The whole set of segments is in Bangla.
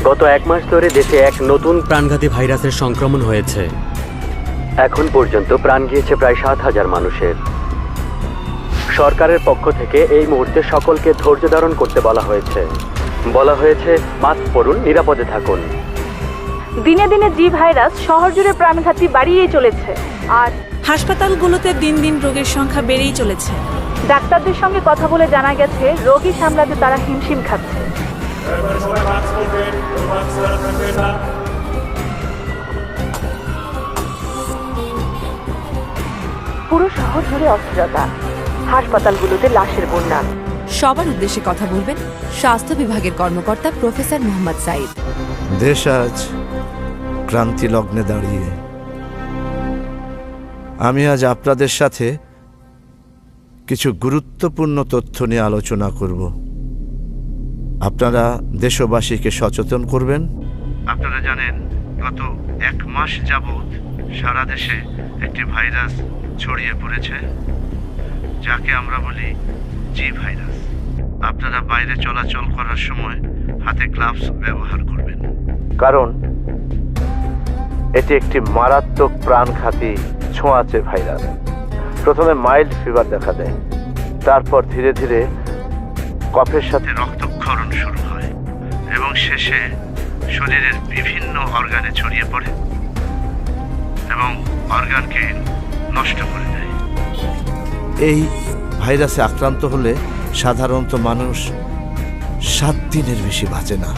গত 1 মাস ধরে দেশে এক নতুন প্রাণঘাতী ভাইরাসের সংক্রমণ হয়েছে। এখন পর্যন্ত প্রাণ গিয়েছে প্রায় 7,000 মানুষের। সরকারের পক্ষ থেকে এই মুহূর্তে সকলকে ধৈর্য ধারণ করতে বলা হয়েছে। মাস্ক পরুন, নিরাপদে থাকুন। দিনে দিনে জি ভাইরাস শহর জুড়ে প্রাণঘাতী বাড়িয়েই চলেছে, আর হাসপাতালগুলোতে দিন দিন রোগীর সংখ্যা বেড়েই চলেছে। ডাক্তারদের সঙ্গে কথা বলে জানা গেছে রোগী সামলাতে তারা হিমশিম খাচ্ছে। পুরো শহর জুড়ে অস্থিরতা, হাসপাতালগুলোতে লাশের বন্যা। সবার উদ্দেশ্যে কথা বলবেন স্বাস্থ্য বিভাগের কর্মকর্তা প্রফেসর মোহাম্মদ সাইদ। দেশ আজ ক্রান্তি লগ্নে দাঁড়িয়ে। আমি আজ আপনাদের সাথে কিছু গুরুত্বপূর্ণ তথ্য নিয়ে আলোচনা করব। আপনারা দেশবাসীকে সচেতন করবেন। আপনারা জানেন গত 1 মাস যাবৎ সারা দেশে একটি ভাইরাস ছড়িয়ে পড়েছে, যাকে আমরা বলি জি ভাইরাস। আপনারা বাইরে চলাচল করার সময় হাতে গ্লাভস ব্যবহার করবেন, কারণ এটি একটি মারাত্মক প্রাণঘাতী ছোঁয়াচে ভাইরাস। প্রথমে মাইল্ড ফিভার দেখা দেয়, তারপর ধীরে ধীরে কফের সাথে রক্তক্ষরণ শুরু হয় এবং শেষে শরীরের বিভিন্ন অর্গানে ছড়িয়ে পড়ে এবং অর্গানকে নষ্ট করে দেয়। এই ভাইরাসে আক্রান্ত হলে সাধারণত মানুষ 7 দিনের বেশি বাঁচে না।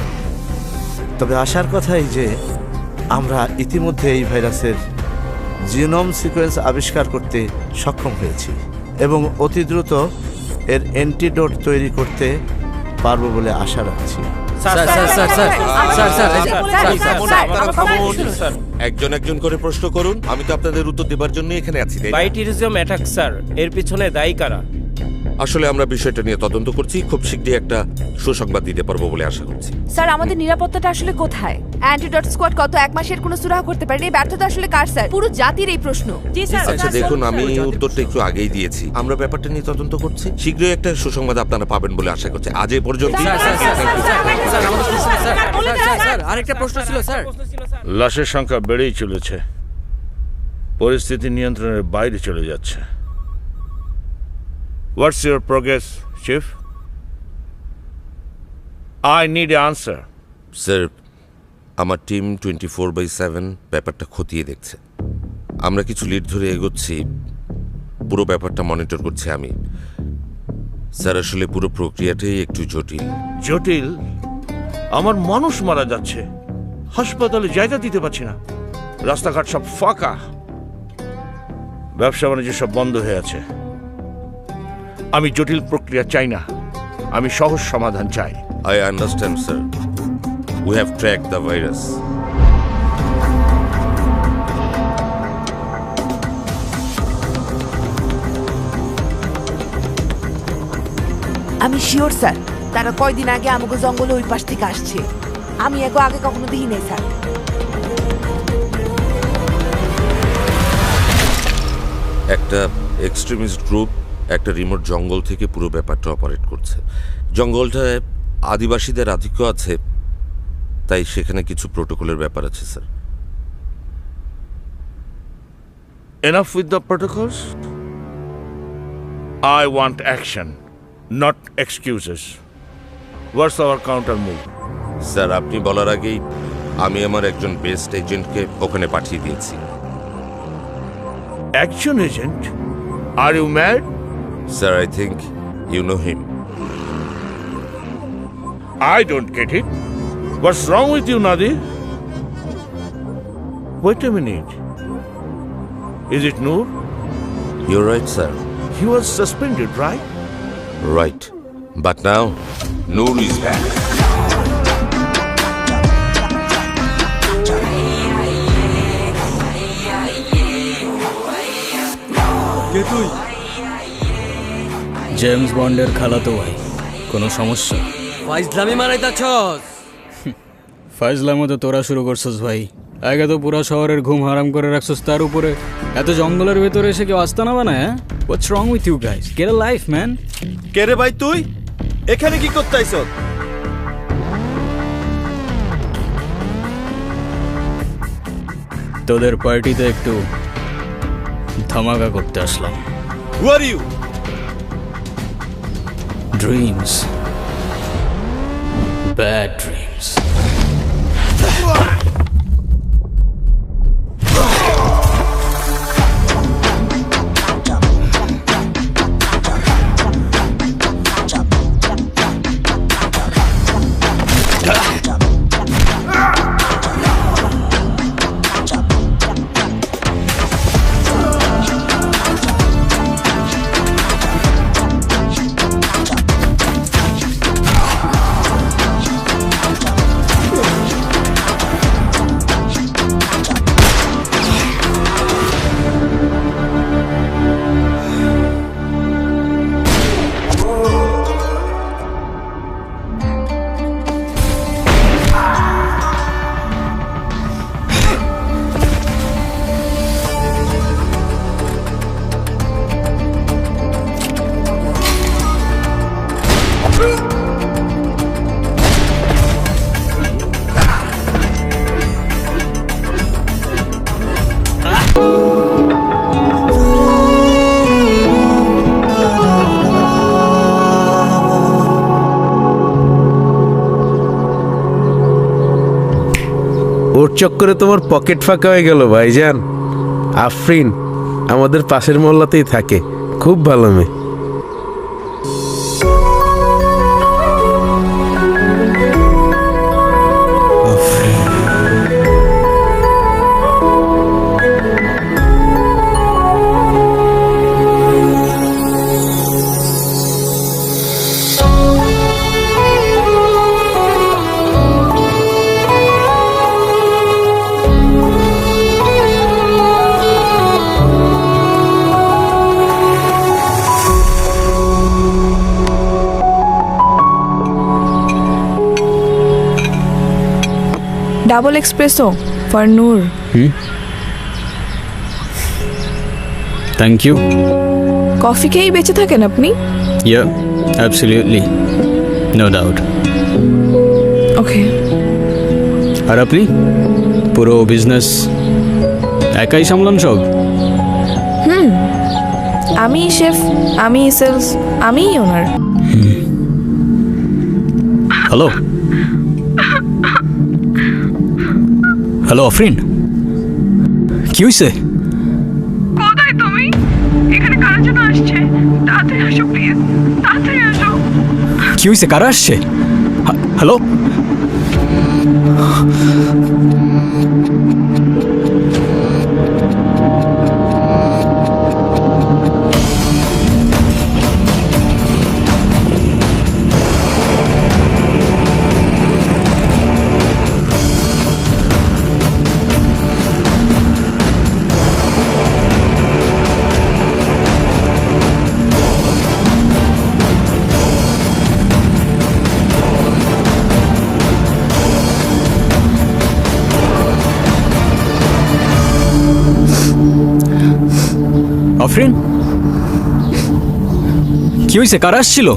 তবে আশার কথা এই যে আমরা ইতিমধ্যে এই ভাইরাসের জিনোম সিকোয়েন্স আবিষ্কার করতে সক্ষম হয়েছি এবং অতি দ্রুত এর অ্যান্টিডোট তৈরি করতে পারবো বলে আশা রাখছি। একজন একজন করে প্রশ্ন করুন, আমি তো আপনাদের উত্তর দেবার জন্য এখানে আছি। বাইটিরিজম অ্যাটাক স্যার, এর পিছনে দায়ী কারা? আসলে আমরা বিষয়টা নিয়ে তদন্ত করছি, খুব শীঘ্রই একটা সুসংবাদ দিতে পারবো বলে আশা করছি। স্যার, আমাদের নিরাপত্তাটা আসলে কোথায়? অ্যান্টিডট স্কোয়াড গত 1 মাসের কোনো সুরাহা করতে পারেনি। ব্যর্থতা আসলে কার স্যার? পুরো জাতির এই প্রশ্ন। আচ্ছা দেখুন, আমি উত্তরটা একটু আগেই দিয়েছি। আমরা ব্যাপারটা নিয়ে তদন্ত করছি, শীঘ্রই একটা সুসংবাদ আপনারা পাবেন বলে আশা করছি। আজ এ পর্যন্ত। আরেকটা প্রশ্ন ছিল স্যার। লাশের সংখ্যা বেড়েই চলেছে, পরিস্থিতি নিয়ন্ত্রণের বাইরে চলে যাচ্ছে। What's your progress, Chief? I need an answer. Sir, আমার টিম 24/7 ব্যাপারটা খতিয়ে দেখছে। আমরা কিছু লিড ধরে এগোচ্ছি, পুরো ব্যাপারটা মনিটর করছি আমি। স্যার, আসলে পুরো প্রক্রিয়াটাই একটু জটিল। জটিল? আমার মানুষ মারা যাচ্ছে, হাসপাতালে জায়গা দিতে পারছি না, রাস্তাঘাট সব ফাঁকা, ব্যবসা বাণিজ্য সব বন্ধ হয়ে আছে। আমি জটিল প্রক্রিয়া চাই না, আমি সহজ সমাধান চাই। I understand, sir. We have tracked the virus. আমি শিওর স্যার, তারা কয়দিন আগে আমাকে জঙ্গলে ওই পাশ থেকে আসছে। আমি আগে কখনো দেখি নাই স্যার। একটা এক্সট্রিমিস্ট গ্রুপ একটা রিমোট জঙ্গল থেকে পুরো ব্যাপারটা অপারেট করছে। জঙ্গলটায় আদিবাসীদের আধিক্য আছে, তাই সেখানে কিছু প্রোটোকলের ব্যাপার আছে sir. Enough with the protocols. I want action, not excuses. What's our counter move? Sir, আপনি বলার আগেই আমি আমার একজন বেস্ট এজেন্টকে ওখানে পাঠিয়ে দিয়েছি। Action agent? Are you mad? Sir, I think you know him. I don't get it. What's wrong with you, Nadi? Wait a minute. Is it Noor? You're right, sir. He was suspended, right? Right. But now, Noor is back. কে তুই? জেমস বন্ডের খালাতো ভাই। কোনো সমস্যা? ফাইজলামি মারাইতাছস? ফাইজলামো তো তোরা শুরু করছস ভাই। আগে তো পুরা শহরের ঘুম হারাম করে রাখছস, তার উপরে এত জঙ্গলের ভেতরে এসে কেউ আস্তানা বানায়? হ্যাঁ, what's wrong with you guys? Get a life man. কে রে ভাই তুই? এখানে কি করতে আইছস? তোদের পার্টিতে একটু ধামাকা করতে আসলাম। Who are you? Dreams, bad dreams. ওর চক্করে তোমার পকেট ফাঁকা হয়ে গেল ভাইজান। আফরিন আমাদের পাশের মহল্লাতেই থাকে, খুব ভালো মেয়ে। Double espresso for Noor. Thank you. Coffee খেয়েই বেঁচে থাকেন আপনি? Yeah, absolutely, no doubt. Okay. আর আপনি পুরো বিজনেস একাই সামলান সব? আমি শেফ, আমি সেলস, আমি ওনার। হ্যালো হ্যালো আফরিন, কি হয়েছে? কোথায় তুমি? এখানে কার জন্য আসছে? তাড়াতাড়ি আসো প্লিজ, তাড়াতাড়ি আসো। কি হয়েছে? কারা আসছে? হ্যালো, আফরিন, কি হয়েছে? কারা আসছিল?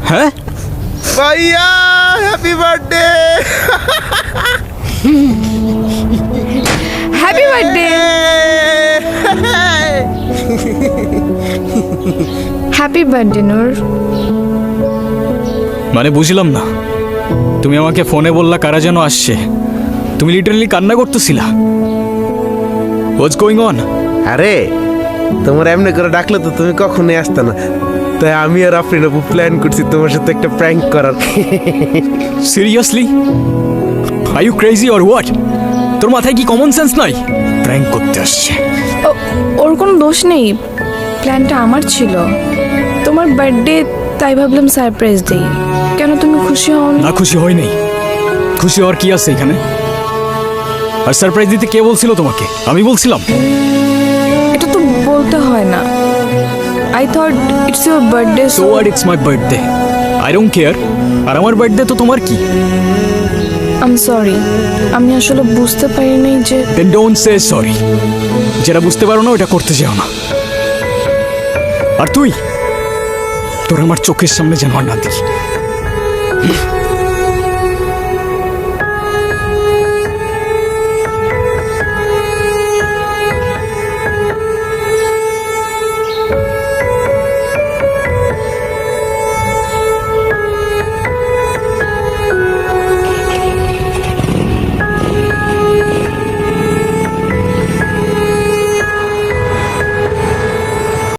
হ্যাঁ ভাইয়া, happy birthday. Happy birthday. Happy birthday Noor. মানে বুঝলাম না, তুমি আমাকে ফোনে বললা কারা যেন আসছে, তুমি লিটারালি কান্না করতেছিলা। What's going on? আরে তোমার এমনি করে ডাকলে তো তুমি কখনোই আসতে না, তাই আমি আর আফরিন আপু প্ল্যান করছি তোমার সাথে একটা প্র্যাঙ্ক করার। Seriously? Are you crazy or what? তোর মাথায় কি কমন সেন্স নাই? প্র্যাঙ্ক করতে আসছে। ওর কোনো দোষ নেই, প্ল্যানটা আমার ছিল। তোমার বার্থডে, তাই ভাবলাম সারপ্রাইজ দেই। কেন তুমি খুশি হও না? খুশি হই নাই। খুশি হওয়ার কি আছে এখানে? আর সারপ্রাইজ দিতে কে বলছিল তোমাকে? আমি বলছিলাম? এটা তো বলতে হয় না। I thought it's your birthday. So what, it's my birthday, I don't care. আর আমার বার্থডে তো তোমার কি? আই এম সরি, আমি আসলে বুঝতে পারিনি যে। Then don't say sorry. যেটা বুঝতে পারো না ওটা করতে যাও না। আর তুই, তোর আমার চোখের সামনে যেন আর না দেখি।